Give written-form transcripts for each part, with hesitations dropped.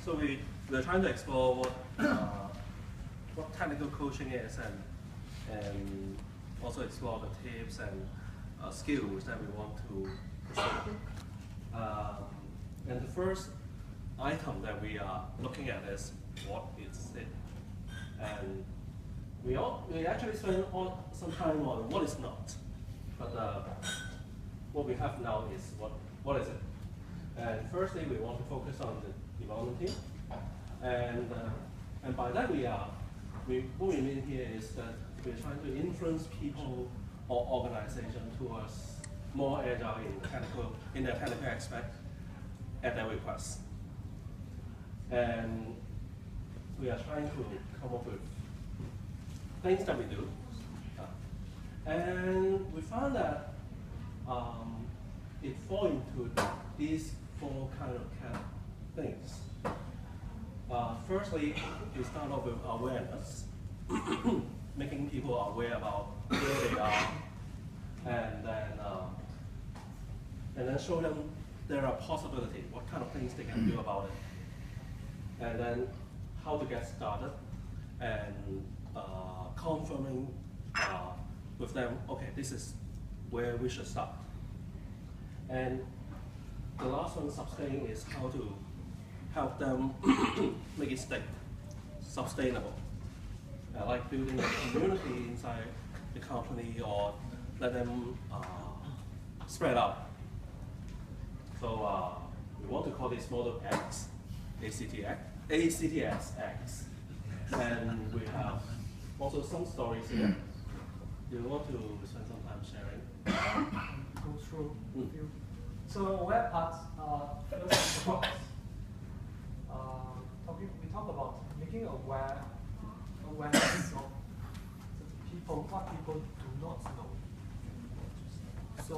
So we're trying to explore what technical coaching is, and also explore the tips and skills that we want to pursue. And the first item that we are looking at is what is it, and we actually spend some time on what is not, but what we have now is what is it. And firstly, we want to focus on the development team, and by that what we mean here is that we're trying to influence people or organization towards more agile in the technical aspect at their request. And we are trying to come up with things that we do. And we found that it falls into these four kind of things. Firstly, we start off with awareness, making people aware about where they are, and then show them there are possibilities, what kind of things they can do about it, and then how to get started, and confirming with them, okay, this is where we should start. And the last one, sustain, is how to help them make it stick, sustainable. Like building a community inside the company, or let them spread out. So we want to call this model X, ACTX X. And we have also some stories here. Do you want to spend some time sharing? Go through a few. So aware parts, first about, we talk about making awareness of people, what people do not know. So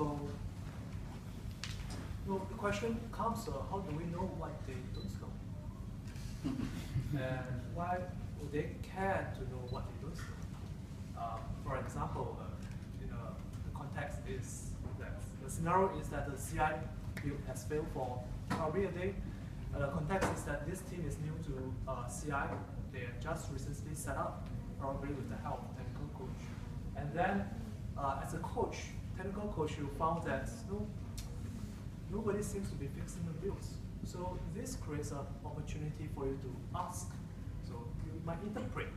the question comes, how do we know what they don't know? And why would they care to know what they don't know? For example, the context is that the scenario is that the CI build has failed for probably a day. The context is that this team is new to CI. They are just recently set up, probably with the help of technical coach. And then, as a coach, technical coach, you found that nobody seems to be fixing the builds. So this creates an opportunity for you to ask. So you might interpret.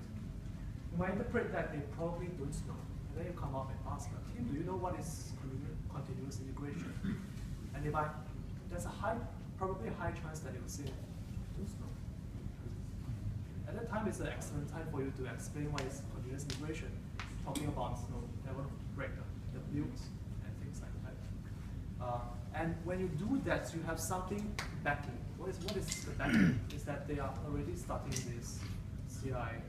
You might interpret that they probably don't know. And then you come up and ask the team, do you know what is continuous integration? And they might, there's probably a high chance that they will say, don't know. At that time, it's an excellent time for you to explain what is continuous integration, talking about never break the builds and things like that. And when you do that, you have something backing. What is the backing? Is that they are already starting this CI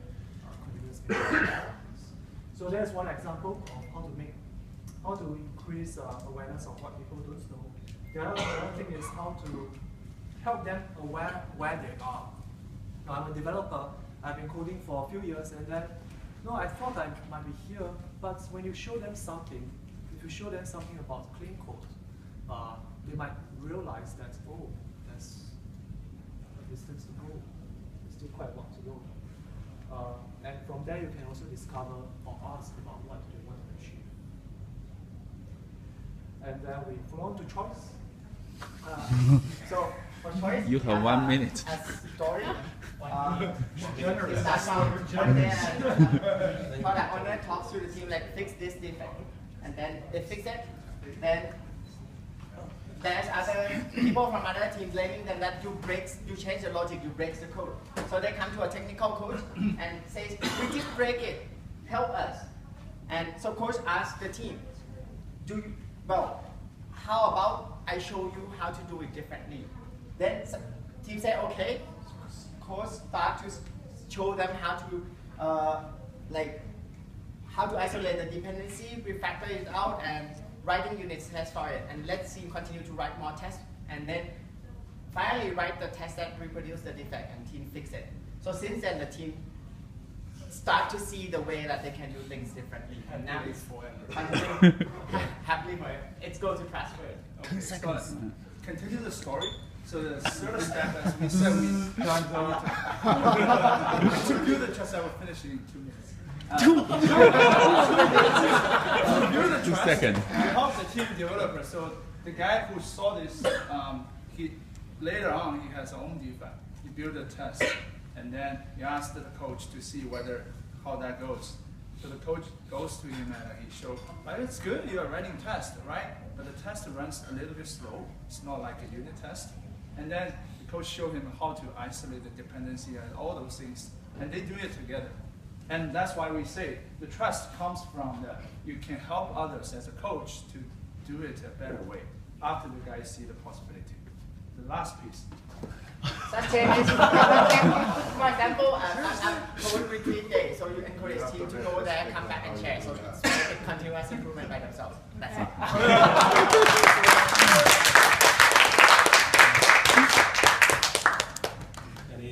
continuous integration. So there's one example of how to increase awareness of what people don't know. The other thing is how to help them aware where they are. Now, I'm a developer. I've been coding for a few years, and then I thought I might be here. But when you show them something, if you show them something about clean code, they might realize that there's a distance to go. There's still quite a lot to go. And from there, you can also discover or ask about what they want to achieve. And then we follow on to choice. So for choice, you have 1 minute. As story, product owner talks to the team like fix this defect, and then they fix it. Then there's other people from other teams blaming them that you change the logic, you break the code. So they come to a technical coach and says, we did break it, help us. And so coach asks the team, how about I show you how to do it differently? Then team say, okay. Coach start to show them how to isolate the dependency, refactor it out, and writing unit tests for it. And let's team continue to write more tests, and then finally write the test that reproduce the defect, and team fix it. So since then, the team start to see the way that they can do things differently. And now it's happily for it. It's going to transfer it. Okay, continue the story. So the third step, as we said, we done to build the trust. I will finish in 2 minutes. To build the trust, 2 seconds. we help the team developer. So the guy who saw this, he later on he has his own defect. He built a test, and then he asked the coach to see how that goes. So the coach goes to him and he shows, it's good, you are running test, right? But the test runs a little bit slow. It's not like a unit test. And then the coach showed him how to isolate the dependency and all those things. And they do it together. And that's why we say the trust comes from you can help others as a coach to do it a better way after the guys see the possibility. The last piece. Such changes. For example, COVID retreat day, so you encourage team to go there, come back and share. So it's continuous improvement by themselves. That's it.